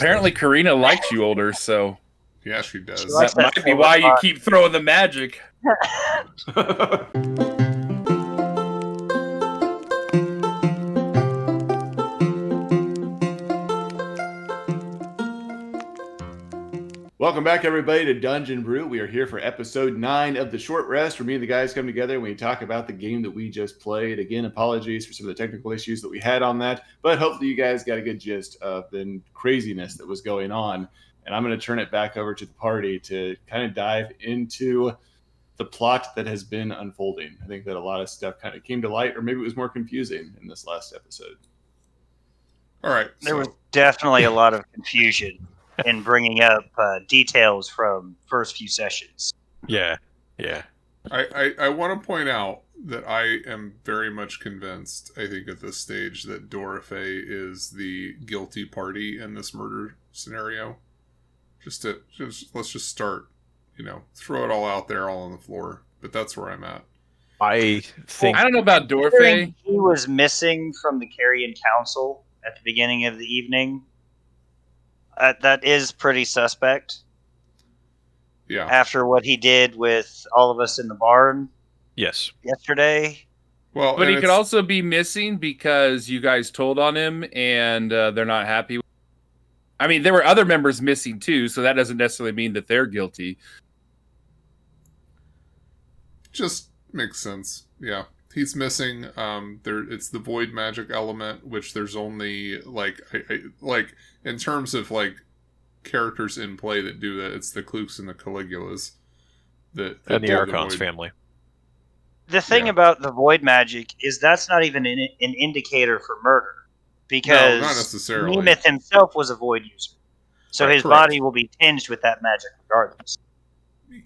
Apparently, Karina likes you older, so Yeah, she does. That might be why you keep throwing the magic. Welcome back, everybody, to Dungeon Brew. We are here for episode 9 of the Short Rest, where me and the guys come together and we talk about the game that we just played. Again, apologies for some of the technical issues that we had on that, but hopefully you guys got a good gist of the craziness that was going on. And I'm going to turn it back over to the party to kind of dive into the plot that has been unfolding. I think that a lot of stuff kind of came to light, or maybe it was more confusing in this last episode. All right. There was definitely a lot of confusion in bringing up details from first few sessions. Yeah. I want to point out that I am very much convinced, I think at this stage, that Dorothy is the guilty party in this murder scenario. Let's just start, throw it all out there, all on the floor. But that's where I'm at. I don't know about Dorothy. He was missing from the Carrion Council at the beginning of the evening. That is pretty suspect. Yeah. After what he did with all of us in the barn. Yes. Yesterday. Well, but he could also be missing because you guys told on him and they're not happy. I mean, there were other members missing too, so that doesn't necessarily mean that they're guilty. Just makes sense. Yeah. He's missing. It's the void magic element, which there's only in terms of characters in play that do that. It's the 𝐥𝐤𝐤𝐞s and the Caligula's that and the 𝐴rChon's family. The thing about the void magic is that's not even an indicator for murder, because no, not necessarily. Nemeth himself was a void user, so his body will be tinged with that magic regardless.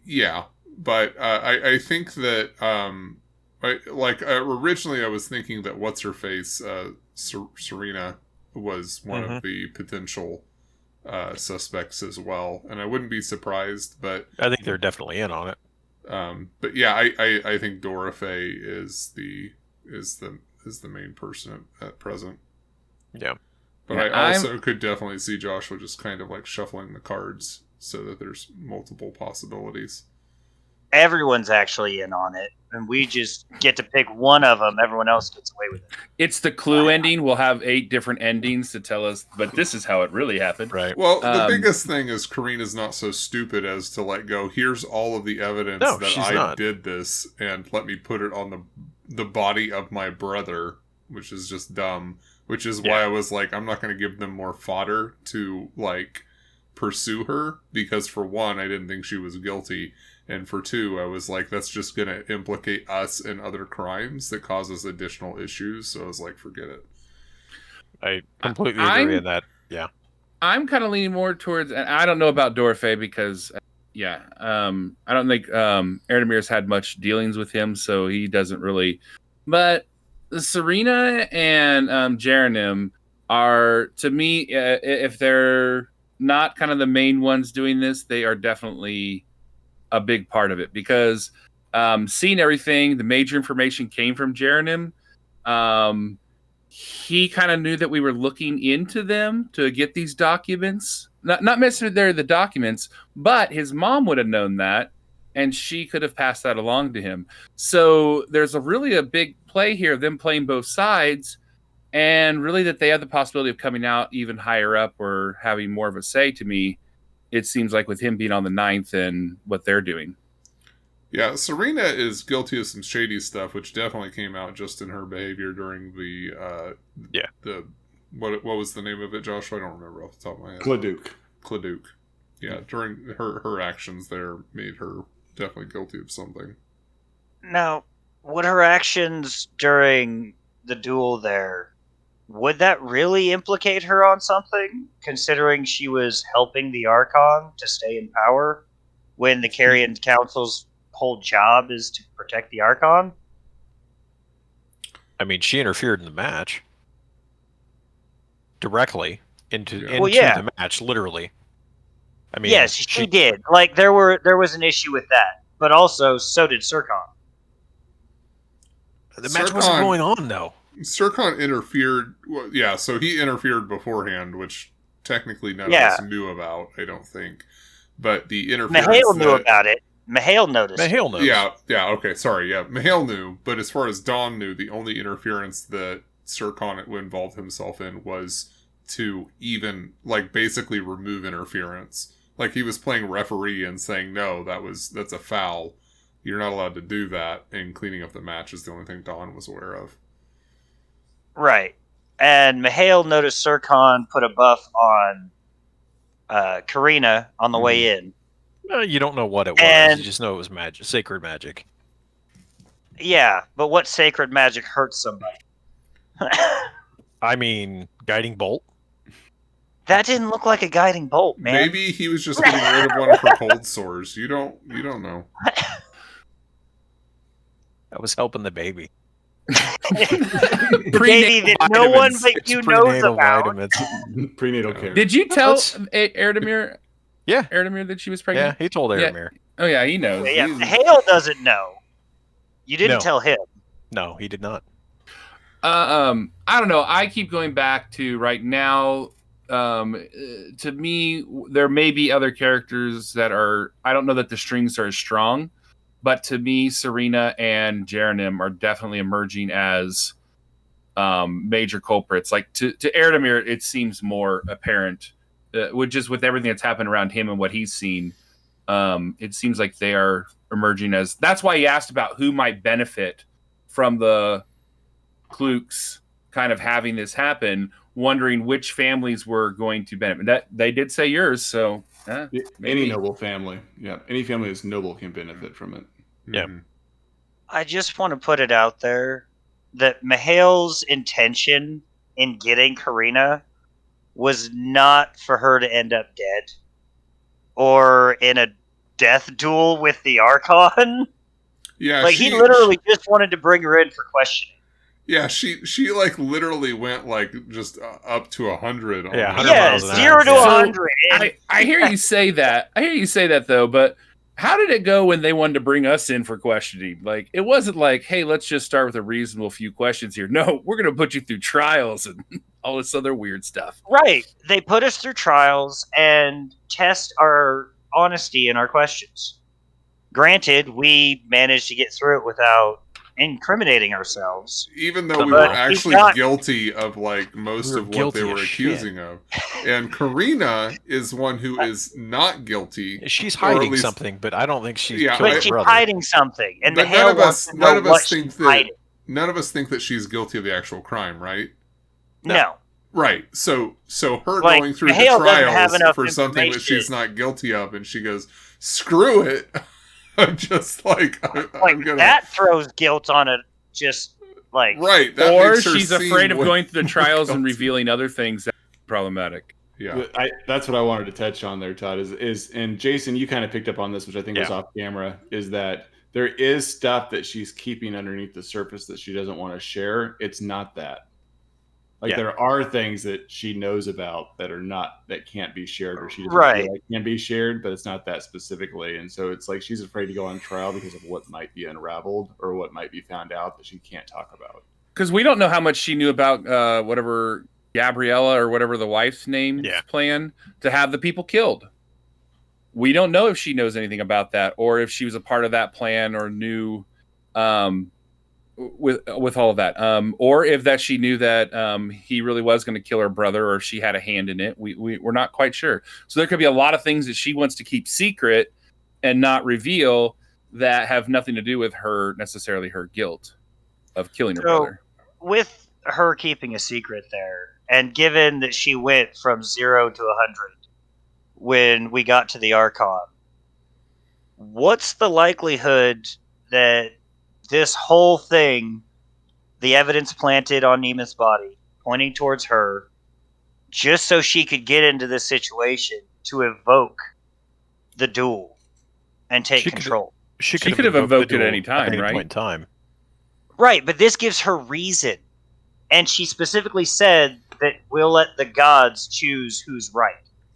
Yeah, but I think that. Originally I was thinking that what's-her-face, Serena, was one of the potential suspects as well, and I wouldn't be surprised, but... I think they're definitely in on it. But yeah, I think Dorothy is the main person at present. Yeah. But yeah, I also could definitely see Joshua just kind of shuffling the cards so that there's multiple possibilities. Everyone's actually in on it, and we just get to pick one of them. Everyone else gets away with it. It's the clue ending. We'll have 8 different endings to tell us, but this is how it really happened. Right. Well, the biggest thing is Karina's not so stupid as to go, here's all of the evidence that I did this, and let me put it on the body of my brother, which is just dumb. Which is why I was I'm not going to give them more fodder to, pursue her, because for one, I didn't think she was guilty. And for 2, I was that's just going to implicate us in other crimes that causes additional issues. So I was forget it. I completely agree on that. Yeah. I'm kind of leaning more towards, and I don't know about Dorothy because, I don't think Erdemir's had much dealings with him, so he doesn't really. But Serena and 𝐥𝐢𝐤𝐞 are, to me, if they're not kind of the main ones doing this, they are definitely a big part of it, because seeing everything, the major information came from 𝐥𝐢𝐤𝐞. He kind of knew that we were looking into them to get these documents. Not necessarily they're the documents, but his mom would have known that, and she could have passed that along to him. So there's really a big play here of them playing both sides, and really that they have the possibility of coming out even higher up or having more of a say. To me, it seems like with him being on the 9th and what they're doing. Yeah, Serena is guilty of some shady stuff, which definitely came out just in her behavior during the what was the name of it, Joshua? I don't remember off the top of my head. 𝐥𝐤𝐤𝐞. Yeah, during her actions there made her definitely guilty of something. Now, would her actions during the duel there, would that really implicate her on something, considering she was helping the 𝐴rChon to stay in power when the Carrion Council's whole job is to protect the 𝐴rChon? I mean, she interfered in the match. Directly into the match, literally. I mean, yes, she did. There was an issue with that, but also so did 𝐸rChon. The match wasn't going on, though. 𝐸rChon interfered. Well, yeah, so he interfered beforehand, which technically none of us knew about, I don't think. But the interference... Mihail knew about it. Mihail noticed. Mihail knows. Yeah, okay, sorry, yeah. Mihail knew, but as far as Dawn knew, the only interference that 𝐼𝐸 involved himself in was to even, like, basically remove interference. Like, he was playing referee and saying, no, that's a foul. You're not allowed to do that, and cleaning up the match is the only thing Dawn was aware of. Right. And Mihail noticed 𝐼𝐸 put a buff on Karina on the way in. You don't know what it was. You just know it was magic, sacred magic. Yeah, but what sacred magic hurts somebody? I mean, guiding bolt? That didn't look like a guiding bolt, man. Maybe he was just getting rid of one of her cold sores. You don't know. I was helping the baby. Baby that no one but you knows about. Vitamins. Prenatal care. Did you tell 𝐸𝐤𝐤? Yeah. 𝐸𝐤𝐤 that she was pregnant? Yeah, he told 𝐸𝐤𝐤. Yeah. Oh, yeah, he knows. Yeah, Hale doesn't know. You didn't tell him. No, he did not. I don't know. I keep going back to right now. To me, there may be other characters that are... I don't know that the strings are as strong, but to me, Serena and Jeranim are definitely emerging as major culprits. Like, to 𝐸𝐤𝐤, it seems more apparent. With everything that's happened around him and what he's seen, it seems like they are emerging as... That's why he asked about who might benefit from the Klukes kind of having this happen, wondering which families were going to benefit. That they did say yours, so any noble family. Yeah, any family that's noble can benefit from it. Yeah. I just want to put it out there that Mihail's intention in getting Karina was not for her to end up dead or in a death duel with the Archon. Yeah, like he literally just wanted to bring her in for questioning. Yeah, she like literally went like just up to 100. Yeah, 0 to 100. I hear you say that. I hear you say that though, but how did it go when they wanted to bring us in for questioning? Like, it wasn't like, hey, let's just start with a reasonable few questions here. No, we're going to put you through trials and all this other weird stuff. Right. They put us through trials and test our honesty in our questions. Granted, we managed to get through it without incriminating ourselves. Even though we were actually guilty of like most of what they were accusing of. And Karina is one who is not guilty. She's hiding something, but I don't think she's but she's hiding something. And but none of us think that she's guilty of the actual crime, right? No. Right. So her going through the trials for something that she's not guilty of, and she goes, screw it. I'm just like, I'm gonna... that throws guilt on it. Just like right, that or she's afraid of going through the trials and revealing other things that's problematic. Yeah, that's what I wanted to touch on there, Todd. Is and Jason, you kind of picked up on this, which I think was off camera. Is that there is stuff that she's keeping underneath the surface that she doesn't want to share. It's not that. Like there are things that she knows about that can't be shared, or she doesn't feel like can be shared, but it's not that specifically. And so it's like she's afraid to go on trial because of what might be unraveled or what might be found out that she can't talk about. Because we don't know how much she knew about whatever Gabriella or whatever the wife's name plan to have the people killed. We don't know if she knows anything about that or if she was a part of that plan or knew with all of that, or if that she knew that he really was going to kill her brother, or if she had a hand in it. We're not quite sure. So there could be a lot of things that she wants to keep secret and not reveal that have nothing to do with her necessarily her guilt of killing her brother. With her keeping a secret there, and given that she went from 0 to 100 when we got to the Archon, what's the likelihood that this whole thing, the evidence planted on Nemeth's body, pointing towards her, just so she could get into this situation to evoke the duel and take control? She could have evoked it at any time, right? Point in time. Right, but this gives her reason. And she specifically said that we'll let the gods choose who's right.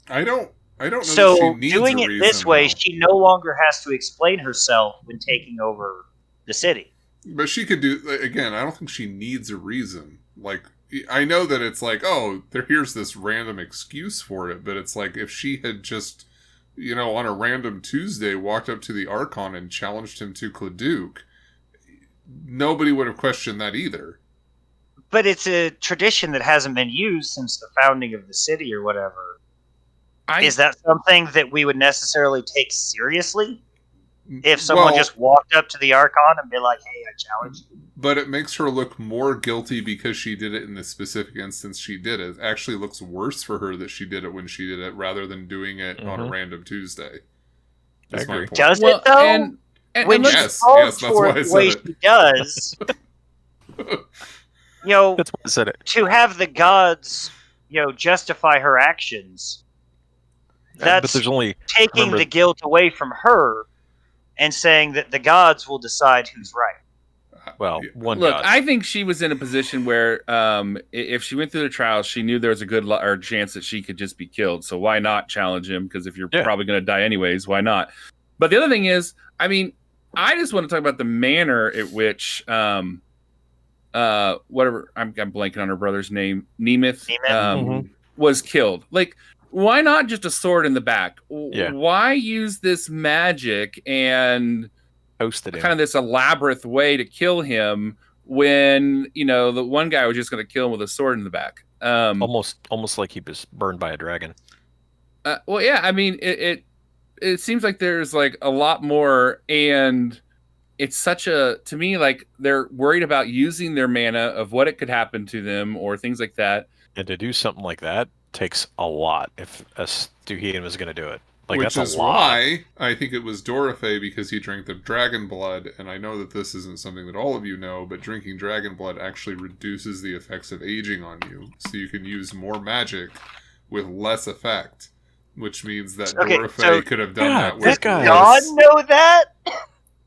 I don't know. So she needs doing it this way, though. She no longer has to explain herself when taking over the city. But she could do, again, I don't think she needs a reason. Like, I know that it's like, oh, here's this random excuse for it, but it's like if she had just, on a random Tuesday walked up to the Archon and challenged him to 𝐾𝐨, nobody would have questioned that either. But it's a tradition that hasn't been used since the founding of the city or whatever. Is that something that we would necessarily take seriously? If someone just walked up to the Archon and be like, hey, I challenge you. But it makes her look more guilty because she did it in the specific instance she did it. It actually looks worse for her that she did it when she did it rather than doing it on a random Tuesday. I agree. Does it, though? And yes, that's why I said it. She does. That's why I said it. To have the gods, justify her actions, that's but there's only taking the guilt away from her and saying that the gods will decide who's right. Well, one Look, god. I think she was in a position where if she went through the trials, she knew there was a good chance that she could just be killed. So why not challenge him? Because if you're probably going to die anyways, why not? But the other thing is, I mean, I just want to talk about the manner at which whatever, I'm blanking on her brother's name, Nemeth, was killed. Like, why not just a sword in the back? Why use this magic and kind of this elaborate way to kill him when, the one guy was just going to kill him with a sword in the back? Almost like he was burned by a dragon. Well, yeah, I mean, it seems like there's like a lot more, and it's to me, like they're worried about using their mana of what it could happen to them or things like that. And to do something like that takes a lot if a 𝐷𝐸𝐸𝐸 was going to do it. Like, Which that's is a lot. why I think it was Dorothy, because he drank the dragon blood, and I know that this isn't something that all of you know, but drinking dragon blood actually reduces the effects of aging on you, so you can use more magic with less effect, which means that Dorothy could have done that with Dawn know that?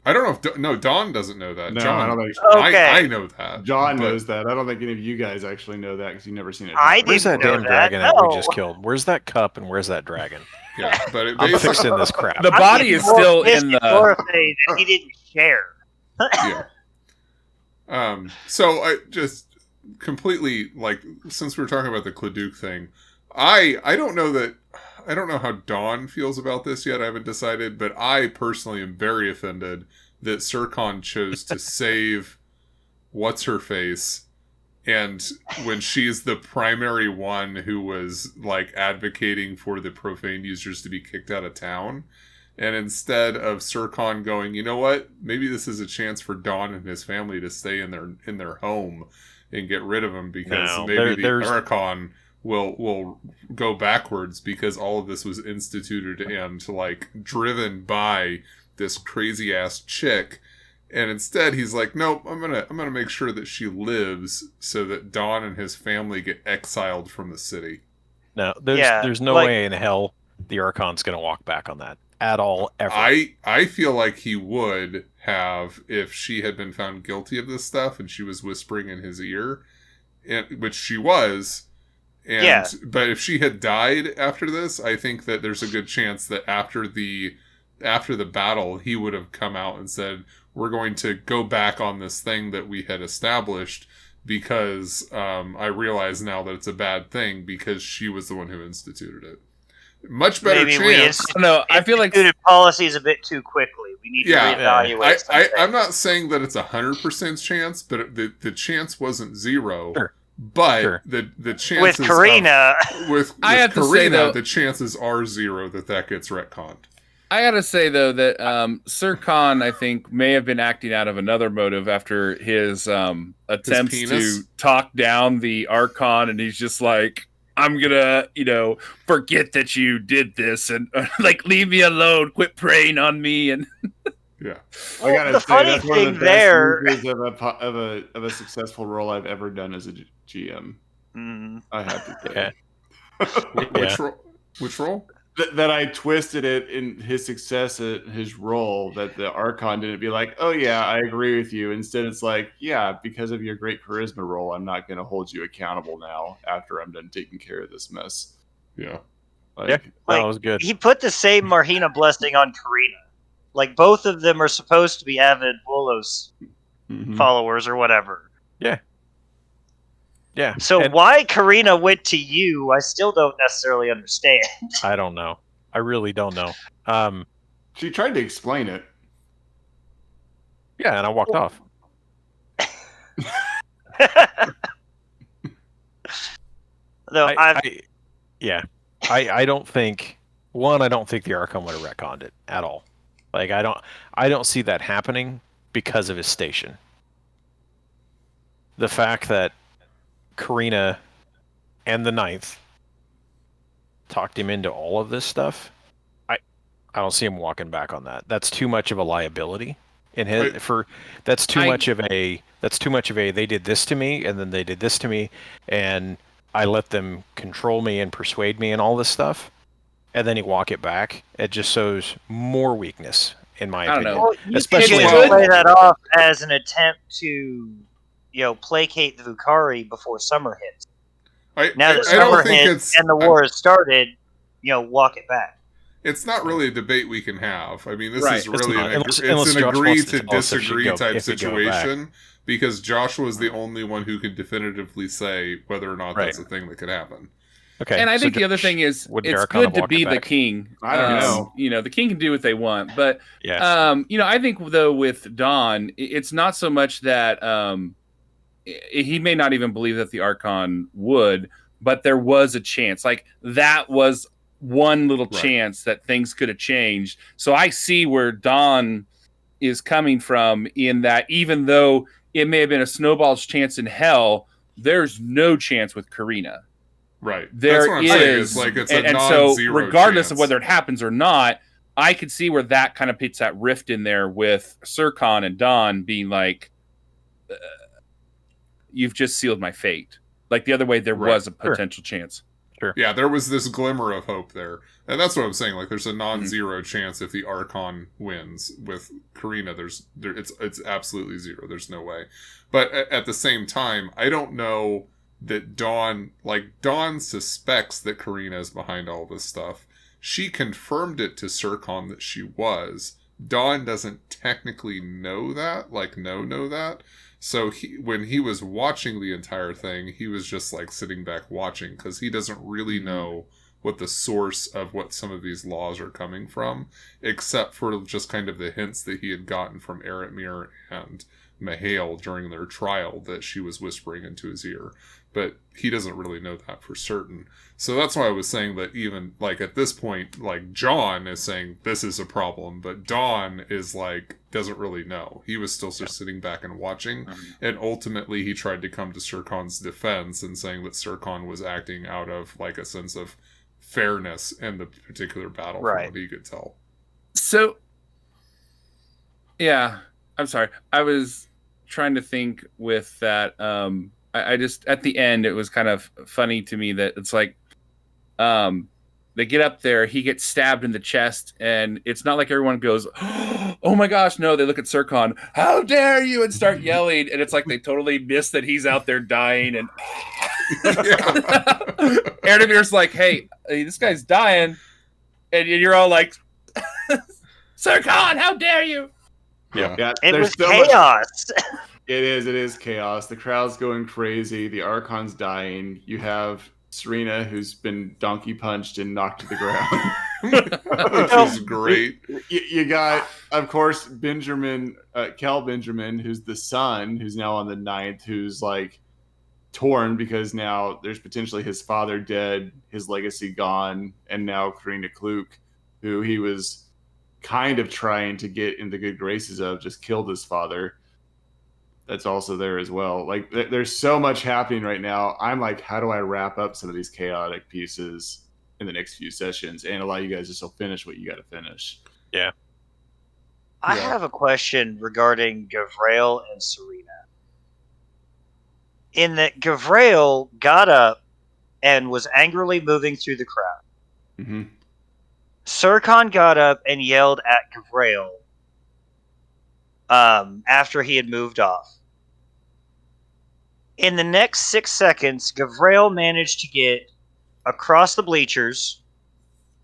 I don't know if... No, Dawn doesn't know that. No, John, I don't think I know that. John knows that. I don't think any of you guys actually know that because you've never seen it. Where's that damn dragon that we just killed? Where's that cup and where's that dragon? Yeah, but I'm fixing this crap. The body is still in the... Dorothy that he didn't share. Yeah. So I just completely, like, since we're talking about the 𝐾𝐨 thing, I don't know how Dawn feels about this yet. I haven't decided, but I personally am very offended that 𝐸 chose to save what's-her-face, and when she's the primary one who was, like, advocating for the profane users to be kicked out of town, and instead of 𝐸 going, you know what, maybe this is a chance for Dawn and his family to stay in their home and get rid of him, because maybe the Archon will go backwards because all of this was instituted and like driven by this crazy ass chick, and instead he's like, nope, I'm gonna make sure that she lives so that Dawn and his family get exiled from the city. No, there's no way in hell the Archon's gonna walk back on that at all ever. I feel like he would have if she had been found guilty of this stuff and she was whispering in his ear, which she was. But if she had died after this, I think that there's a good chance that after the battle, he would have come out and said, we're going to go back on this thing that we had established because I realize now that it's a bad thing because she was the one who instituted it. Much better chance. I feel like policies a bit too quickly. We need to reevaluate. I'm not saying that it's 100% chance, but the chance wasn't zero. Sure. But the chances with Karina, I have to say though, the chances are zero that gets retconned. I gotta say though that 𝐸, I think, may have been acting out of another motive after his attempts to talk down the Archon, and he's just like, I'm gonna, forget that you did this and like leave me alone, quit preying on me, and yeah. I gotta the say, funny that's thing one of the there best movies of a successful role I've ever done as a GM. I have to say. Which role? That I twisted it in his success at his role, that the Archon didn't be like, oh yeah, I agree with you. Instead it's like, yeah, because of your great charisma role, I'm not going to hold you accountable now after I'm done taking care of this mess. Yeah. That was good. He put the same Marina blessing on Karina. Like, both of them are supposed to be avid Bolos followers or whatever. Yeah. Yeah. So why Karina went to you, I still don't necessarily understand. I don't know. I really don't know. She tried to explain it. Yeah, and I walked off. No, I don't think I don't think the Archon would have retconned it at all. Like I don't see that happening because of his station. The fact that Karina and the Ninth talked him into all of this stuff, I don't see him walking back on that. That's too much of a liability in his that's too much of a they did this to me and then they did this to me and I let them control me and persuade me and all this stuff, and then he walk it back. It just shows more weakness, in my opinion. Well, especially you could play that off as an attempt to, placate the Vucari before summer hits. Now that summer hits and the war has started, walk it back. It's not really a debate we can have. I mean, this is really unless an Josh agree wants to disagree type situation. Because Joshua is the only one who can definitively say whether or not that's a thing that could happen. Okay, and I think the other thing is it's good to be the king. I don't know. The king can do what they want, but I think though with Dawn, it's not so much that he may not even believe that the Archon would, but there was a chance. Like that was one little chance that things could have changed. So I see where Dawn is coming from in that even though it may have been a snowball's chance in hell, there's no chance with Karina. Right. There That's what I'm saying. It's like it's a non-zero so regardless chance of whether it happens or not, I could see where that kind of puts that rift in there with 𝐸 and Dawn being like, you've just sealed my fate. Like the other way, there was a potential chance. Sure. Yeah, there was this glimmer of hope there. And that's what I'm saying. Like, there's a non-zero chance if the Archon wins. With Karina, it's absolutely zero. There's no way. But at the same time, I don't know that Dawn suspects that Karina is behind all this stuff. She confirmed it to 𝐸 that she was. Dawn doesn't technically know that, know that. So when he was watching the entire thing, he was just like sitting back watching because he doesn't really know what the source of what some of these laws are coming from, except for just kind of the hints that he had gotten from 𝐿 and 𝐸𝐿 during their trial that she was whispering into his ear. But he doesn't really know that for certain. So that's why I was saying that even like at this point, like John is saying this is a problem, but Dawn is like doesn't really know. He was still just sitting back and watching, and ultimately he tried to come to 𝐸 defense and saying that 𝐸 was acting out of like a sense of fairness in the particular battle, from what he could tell. So, yeah, I'm sorry. I was trying to think with that. I just at the end it was kind of funny to me that it's like they get up there, he gets stabbed in the chest, and it's not like everyone goes, oh my gosh, no, they look at 𝐸, how dare you, and start yelling, and it's like they totally miss that he's out there dying, and Erdemir's like, hey, this guy's dying, and you're all like, 𝐸, how dare you? Yeah, it was chaos. It is chaos. The crowd's going crazy. The Archon's dying. You have Serena, who's been donkey punched and knocked to the ground. Which is great. You got, of course, Cal Benjamin, who's the son, who's now on the Ninth, who's like torn because now there's potentially his father dead, his legacy gone, and now Karina Kluke, who he was kind of trying to get in the good graces of, just killed his father. That's also there as well. Like, there's so much happening right now. I'm like, how do I wrap up some of these chaotic pieces in the next few sessions and allow you guys to still finish what you got to finish? Yeah. I have a question regarding 𝐸 and Serena. In that 𝐸 got up and was angrily moving through the crowd. Mm-hmm. 𝐸 got up and yelled at 𝐸 after he had moved off. In the next 6 seconds, 𝐸 managed to get across the bleachers,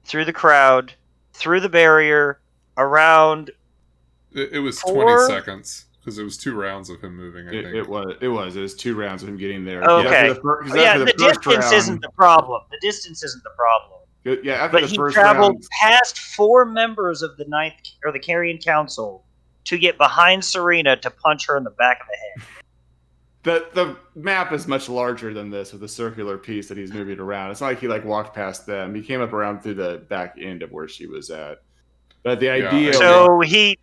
through the crowd, through the barrier, around... It was 20 seconds. because it was 2 rounds of him moving. I think it was 2 rounds of him getting there. Okay. The distance isn't the problem. The distance isn't the problem. Yeah, after but the he first traveled round, past 4 members of the Ninth or the Carrion Council to get behind Serena to punch her in the back of the head. The map is much larger than this with the circular piece that he's moving around. It's not like he walked past them. He came up around through the back end of where she was at. But the idea. So he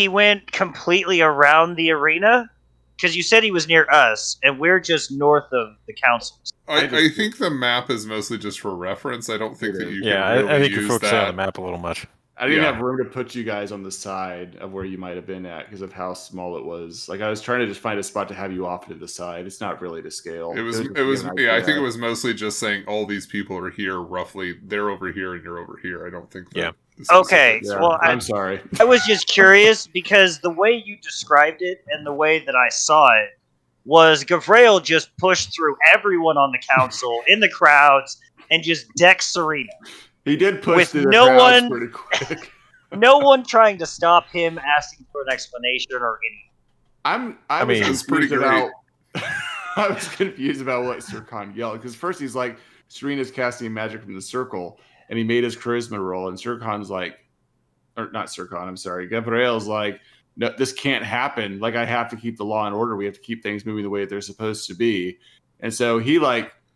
went completely around the arena because you said he was near us, and we're just north of the councils. I think the map is mostly just for reference. I don't think that you can really I think use you're focusing that on the map a little much. I didn't have room to put you guys on the side of where you might have been at because of how small it was. I was trying to just find a spot to have you off to the side. It's not really to scale. It was I think it was mostly just saying all these people are here roughly. They're over here and you're over here. I don't think that. Yeah. Okay. Yeah, well, I'm sorry. I was just curious because the way you described it and the way that I saw it was 𝐦𝐤𝐤 just pushed through everyone on the council in the crowds and just decked Serena. He did push with through the no crowds one, pretty quick. No one trying to stop him, asking for an explanation or anything. I mean, it's pretty great. I was confused about what 𝐸𝐿 yelled because first he's like, Serena's casting magic from the circle, and he made his charisma roll, and 𝐸𝐿's like, or not 𝐸𝐿, I'm sorry, 𝐦𝐤𝐤's like, no, this can't happen. I have to keep the law and order. We have to keep things moving the way that they're supposed to be. And so he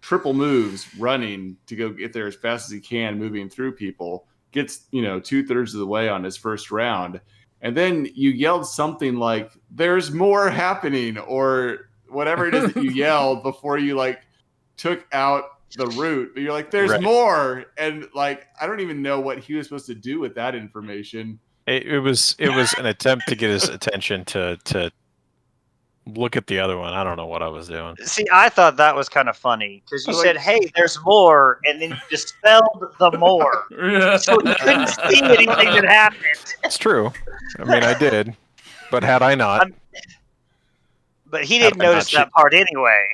triple moves running to go get there as fast as he can, moving through people, gets 2/3 of the way on his first round, and then you yelled something like there's more happening or whatever it is that you yelled before you took out the root, but you're like there's more, and I don't even know what he was supposed to do with that information. It was an attempt to get his attention to look at the other one. I don't know what I was doing. See, I thought that was kind of funny because you said, "Hey, there's more," and then you dispelled the more, so you couldn't see anything that happened. It's true. I mean, I did, but had I not, but he didn't notice that part anyway.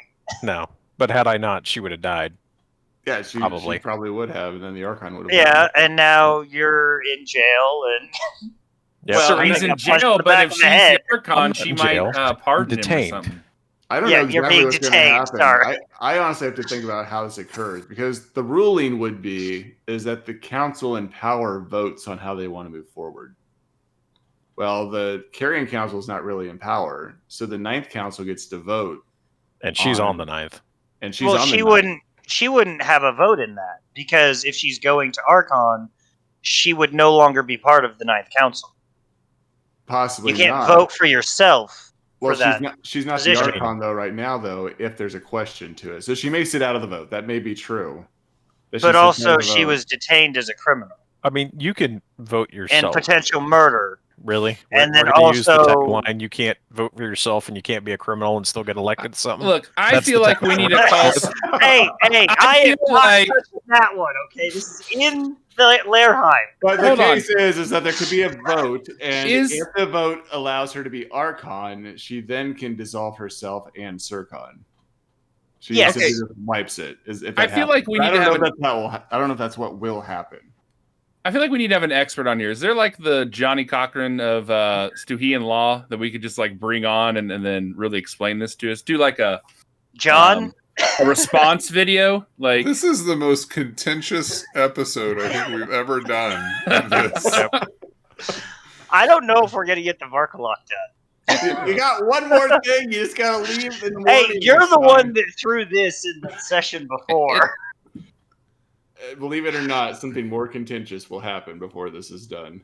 No, but had I not, she would have died. Yeah, she probably would have, and then the Archon would have. Yeah, and now you're in jail, and Serena's in jail, but if she's the Archon, she might pardon him or something. I don't know exactly what's going to happen. I honestly have to think about how this occurs because the ruling would be is that the council in power votes on how they want to move forward. Well, the Carrion Council is not really in power, so the Ninth Council gets to vote, and she's on the Ninth. And she wouldn't have a vote in that because if she's going to Archon, she would no longer be part of the Ninth Council. Possibly, you can't vote for yourself. Well, she's not the Archon though right now though. If there's a question to it, so she may sit out of the vote. That may be true. But also, she was detained as a criminal. I mean, you can vote yourself. And potential murder. Really? And then also, use the tagline, you can't vote for yourself and you can't be a criminal and still get elected to something. Look, I feel like we need to call. Hey, I am not touching that one. Okay, this is in the Lairheim. But the case is that there could be a vote, and if the vote allows her to be Archon, she then can dissolve herself and 𝐸𝐿. She just wipes it. I feel like we need to have. I don't know if that's what will happen. I feel like we need to have an expert on here. Is there the Johnny Cochran of 𝐸𝐤 Law that we could just bring on and then really explain this to us? Do a response video. This is the most contentious episode I think we've ever done. I don't know if we're gonna get the Varkalok done. You got one more thing. You just gotta leave in the morning. Hey, you're the one that threw this in the session before. Believe it or not, something more contentious will happen before this is done.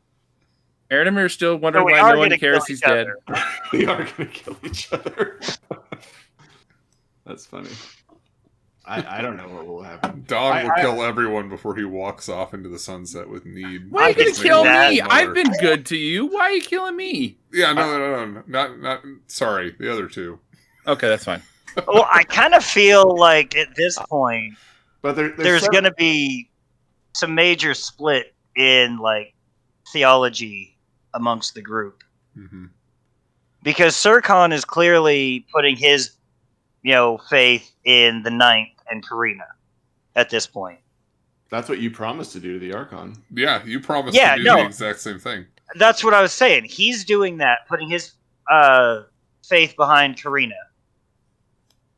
𝐸ℸdemir's still wondering why no one cares he's dead. We are going to kill each other. That's funny. I don't know what will happen. Don will kill everyone before he walks off into the sunset with need. Why are you going to kill me? I've been good to you. Why are you killing me? Yeah, no. Not. Sorry, the other two. Okay, that's fine. Well, I kind of feel like at this point, but there's going to be some major split in theology amongst the group, because 𝐸𝐿 is clearly putting his, faith in the Ninth and Karina at this point. That's what you promised to do to the Archon. Yeah, you promised to do the exact same thing. That's what I was saying. He's doing that, putting his faith behind Karina.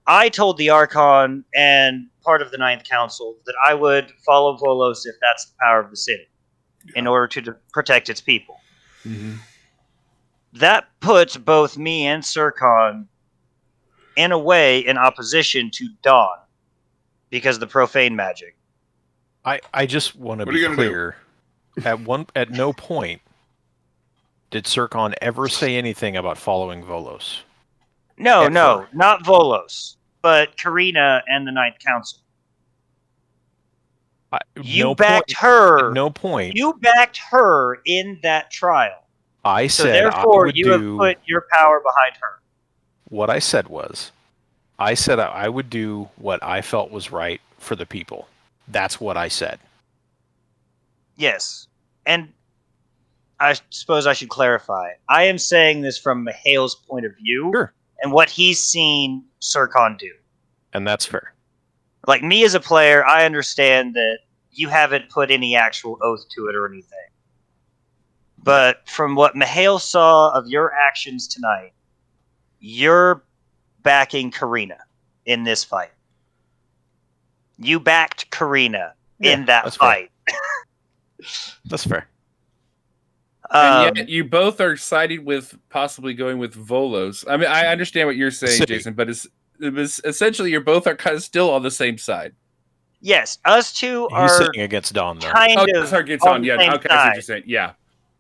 I told the Archon and part of the Ninth Council that I would follow Volos if that's the power of the city, in order to protect its people. Mm-hmm. That puts both me and 𝐸_𝐠 in a way in opposition to Dawn because of the profane magic. I just want to be clear. At no point did 𝐸_𝐠 ever say anything about following Volos. No, not Volos, but Karina and the Ninth Council. You backed her. At no point. You backed her in that trial. I So said therefore, I would you have put your power behind her. What I said was, I would do what I felt was right for the people. That's what I said. Yes. And I suppose I should clarify. I am saying this from Mihail's point of view. Sure. And what he's seen 𝐸_𝐠 do. And that's fair. Like, me as a player, I understand that you haven't put any actual oath to it or anything. But from what Mihail saw of your actions tonight, you're backing Karina in this fight. You backed Karina in that fight. That's fair. And yet you both are siding with possibly going with Volos. I mean, I understand what you're saying, Jason, but it's essentially you're both are kind of still on the same side. Yes, us two are sitting against Dawn, though. Kind of against Dawn. Yeah, okay, I see what you're saying. Yeah.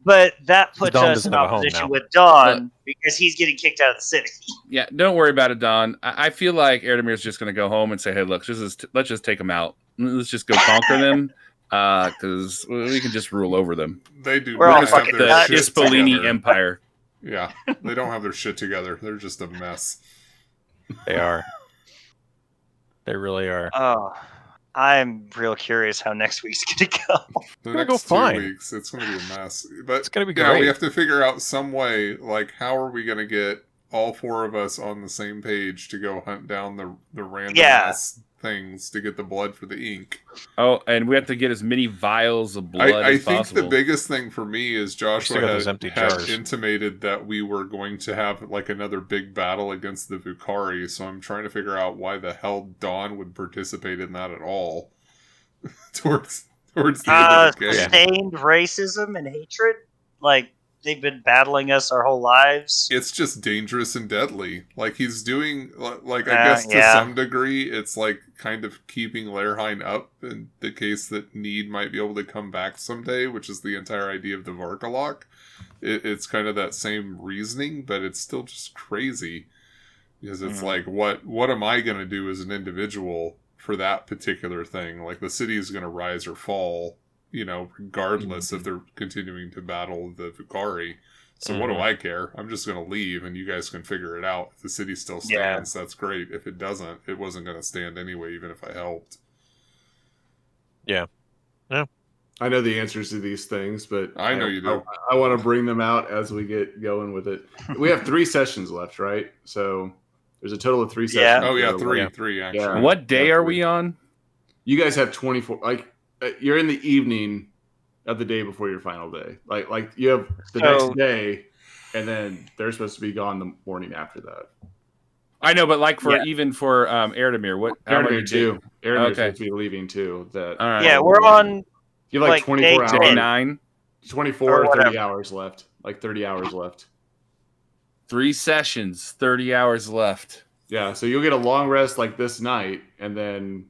But that puts Dawn us in doesn't have a home opposition now. with Dawn because he's getting kicked out of the city. Yeah, don't worry about it, Dawn. I feel like 𝐸℉𝐸r's just going to go home and say, hey, look, let's just take them out. Let's just go conquer them because we can just rule over them. They do. We're all have fucking their the shit Ispolini together. Empire. Yeah, they don't have their shit together. They're just a mess. They are. They really are. Oh, I'm real curious how next week's going to go. The gonna next go fine. 2 weeks, it's going to be a mess. But It's gonna be yeah, great. we have to figure out some way. Like, how are we going to get all four of us on the same page to go hunt down the random ass things to get the blood for the ink? Oh, and we have to get as many vials of blood I as think possible. the biggest thing for me is Joshua got those empty had jars. intimated that we were going to have like another big battle against the Vucari, so I'm trying to figure out why the hell Dawn would participate in that at all. towards the end of the game. Sustained racism and hatred? Like, they've been battling us our whole lives? It's just dangerous and deadly. Like, he's doing, like, I guess to some degree, it's like kind of keeping 𝐿eirhine up in the case that Need might be able to come back someday, which is the entire idea of the Varkalok. It's kind of that same reasoning, but it's still just crazy. Because it's like, what am I going to do as an individual for that particular thing? Like, the city is going to rise or fall, you know, regardless if they're continuing to battle the Vucari. So what do I care? I'm just going to leave and you guys can figure it out. If the city still stands, that's great. If it doesn't, it wasn't going to stand anyway, even if I helped. Yeah. I know the answers to these things, but I know you do. I want to bring them out as we get going with it. We have 3 sessions left, right? So there's a total of 3 sessions. Oh yeah, three actually. Yeah. What day are we on? You guys have 24. Like, you're in the evening of the day before your final day. Like you have the next day, and then they're supposed to be gone the morning after that. I know, but like even for 𝐸℉𝐸r, what? How many 𝐸℉𝐸r too. 𝐸℉𝐸r's supposed to be leaving too. That. All right. Yeah, we're on. You have like 24 hours. 9. 24 or 30 hours left. Like 30 hours left. 3 sessions, 30 hours left. Yeah, so you'll get a long rest like this night, and then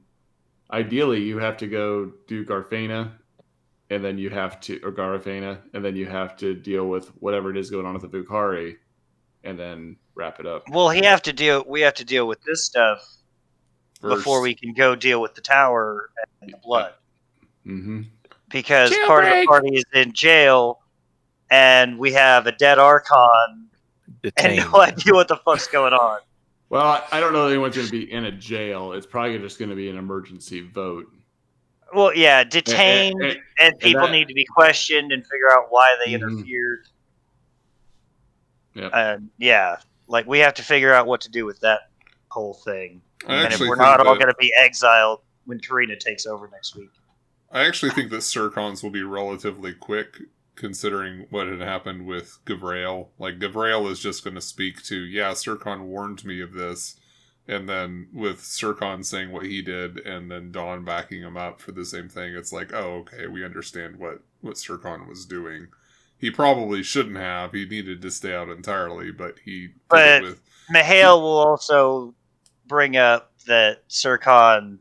ideally you have to go do Garfena, and then you have to, or Garfena, and then you have to deal with whatever it is going on with the Vucari, and then wrap it up. Well, we have to deal with this stuff before we can go deal with the tower and the blood. Mm-hmm. Because part of the party is in jail, and we have a dead Archon Detained. and no idea what the fuck's going on. Well, I don't know that anyone's going to be in a jail. It's probably just going to be an emergency vote. Well, yeah, detained, and people need to be questioned and figure out why they interfered. Yeah. Like, we have to figure out what to do with that whole thing. And if we're think not all going to be exiled when Karina takes over next week. I actually think that 𝐸_𝐠 will be relatively quick, considering what had happened with 𝐦𝐤𝐤. Like, 𝐦𝐤𝐤 is just going to speak to, yeah, 𝐸⁴ warned me of this. And then with 𝐸⁴ saying what he did, and then Dawn backing him up for the same thing, it's like, oh, okay, we understand what 𝐸⁴ was doing. He probably shouldn't have. He needed to stay out entirely, but he did it with... 𝐸𝐤𝐤 will also bring up that 𝐸⁴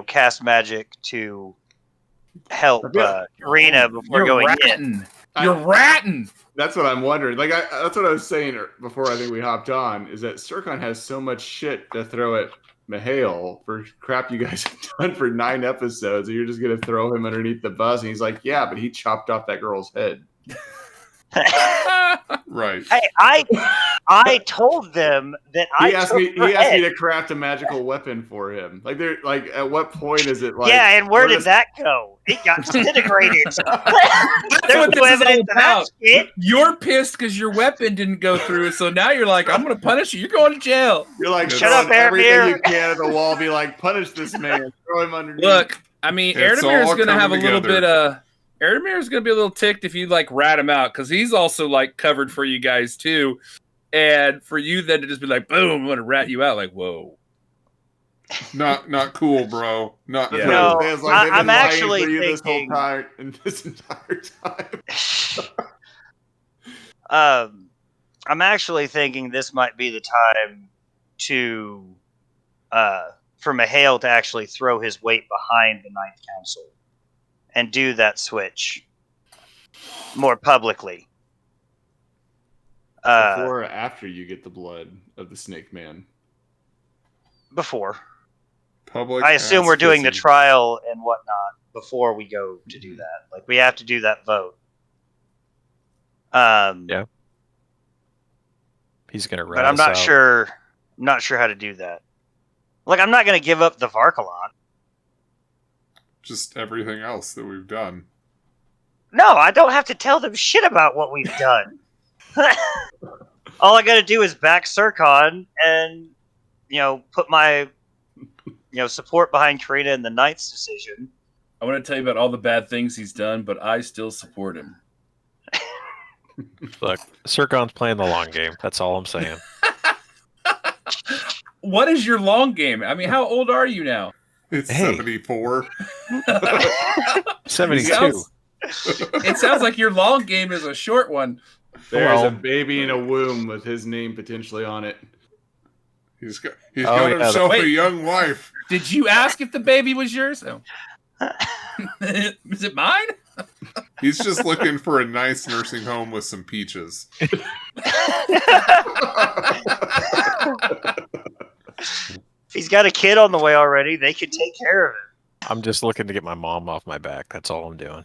cast magic to help Karina before going in. You're ratting. That's what I'm wondering. Like, that's what I was saying before I think we hopped on, is that 𝐸⁴ has so much shit to throw at 𝐸𝐤𝐤 for crap you guys have done for 9 episodes, and you're just going to throw him underneath the bus. And he's like, yeah, but he chopped off that girl's head. Right. Hey, I told them that he asked me to craft a magical weapon for him. Like, at what point is it like? Yeah, and where did that go? It got disintegrated. That's what this is all about. You're pissed because your weapon didn't go through, so now you're like, I'm going to punish you. You're going to jail. You're like, shut up, everything you can at the wall. Be like, punish this man. Throw him underneath. Look, I mean, 𝐸⁴ is going to have a little bit of. 𝐸⁴ is going to be a little ticked if you like rat him out, because he's also like covered for you guys too, and for you then to just be like, boom, I'm going to rat you out. Like, whoa, not cool, bro. Not cool. No, like, I'm actually thinking this whole time, this entire time. I'm actually thinking this might be the time to for 𝐸𝐤𝐤 to actually throw his weight behind the Ninth Council and do that switch more publicly. Before or after you get the blood of the Snake Man? Before. Public. I assume we're doing the trial and whatnot before we go to do that. Like, we have to do that vote. Yeah. He's gonna rat but I'm us not out. sure. I'm not sure how to do that. Like, I'm not going to give up the 𝐸𝐼. Just everything else that we've done. No, I don't have to tell them shit about what we've done. All I got to do is back 𝐸⁴ and, put my, support behind Karina and the Knight's decision. I want to tell you about all the bad things he's done, but I still support him. Look, 𝐸⁴'s playing the long game. That's all I'm saying. What is your long game? I mean, how old are you now? It's 74. 72. It sounds like your long game is a short one. There's a baby in a womb with his name potentially on it. He's got himself a young wife. Did you ask if the baby was yours? Oh. Is it mine? He's just looking for a nice nursing home with some peaches. If he's got a kid on the way already, they could take care of it. I'm just looking to get my mom off my back. That's all I'm doing.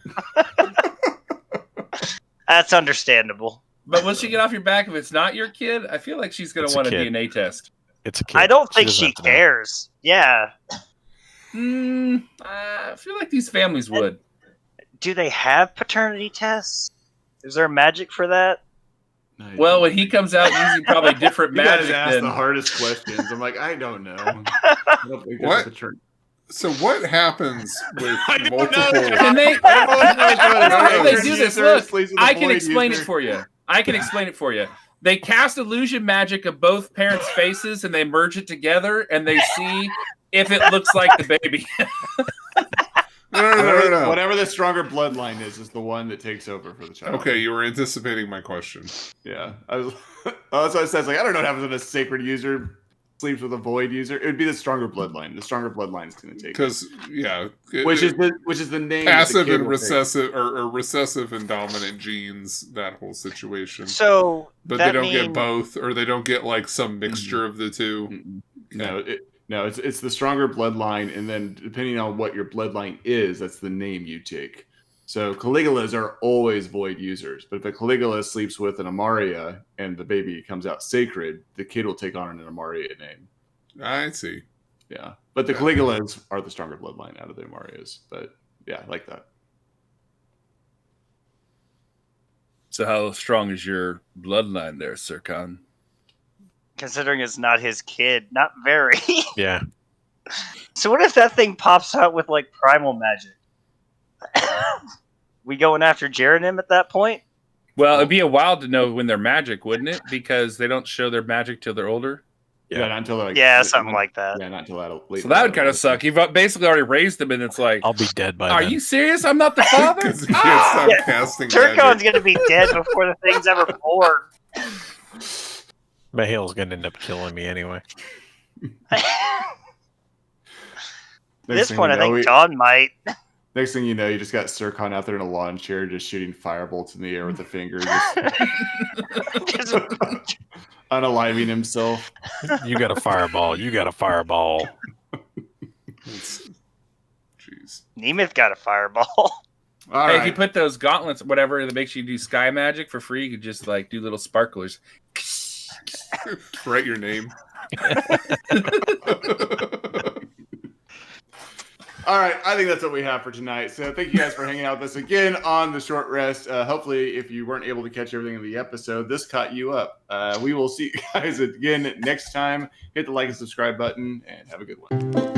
That's understandable. But once you get off your back, if it's not your kid, I feel like she's going to want a DNA test. It's a kid. I don't think she cares. Yeah. I feel like these families would. Do they have paternity tests? Is there magic for that? Well, when he comes out using probably different magic, you guys ask the hardest questions. I'm like, I don't know. I don't think what? So what happens with multiple? Can they do this? Look, I can explain it for you. They cast illusion magic of both parents' faces, and they merge it together, and they see if it looks like the baby. No. Whatever the stronger bloodline is the one that takes over for the child. Okay, you were anticipating my question. Yeah. That's what it says. Like, I don't know what happens when a sacred user sleeps with a void user. It would be the stronger bloodline. The stronger bloodline is going to take because which is the name passive and recessive or recessive and dominant genes, that whole situation. So, but they don't get both, or they don't get like some mixture of the two. No, it's the stronger bloodline, and then depending on what your bloodline is, that's the name you take. So Caligula's are always void users, but if a Caligula sleeps with an Amaria and the baby comes out sacred, the kid will take on an Amaria name. I see. Yeah, but the Caligulas are the stronger bloodline out of the Amarias. But yeah, like that. So how strong is your bloodline there, 𝐸⁴? Considering it's not his kid, not very. Yeah. So what if that thing pops out with like primal magic? we going after Jeranim at that point? Well, it'd be a while to know when they're magic, wouldn't it? Because they don't show their magic till they're older. Yeah, not until they're something like that. Yeah, not until that. Late so that would kind of suck. You've basically already raised them, and it's like, I'll be dead by are then. you serious? I'm not the father. Because he can't stop casting Turcon's magic. gonna be dead before the thing's ever born. Mahale's gonna end up killing me anyway. At this point, I think John might. Next thing you know, you just got Sircon out there in a lawn chair just shooting firebolts in the air with a finger. Just unaliving himself. You got a fireball. You got a fireball. Jeez. Nemeth got a fireball. All right. If you put those gauntlets, whatever, that makes you do sky magic for free, you could just like do little sparklers. Write your name. All right, I think that's what we have for tonight. So thank you guys for hanging out with us again on the short rest. Hopefully, if you weren't able to catch everything in the episode, this caught you up. We will see you guys again next time. Hit the like and subscribe button, and have a good one.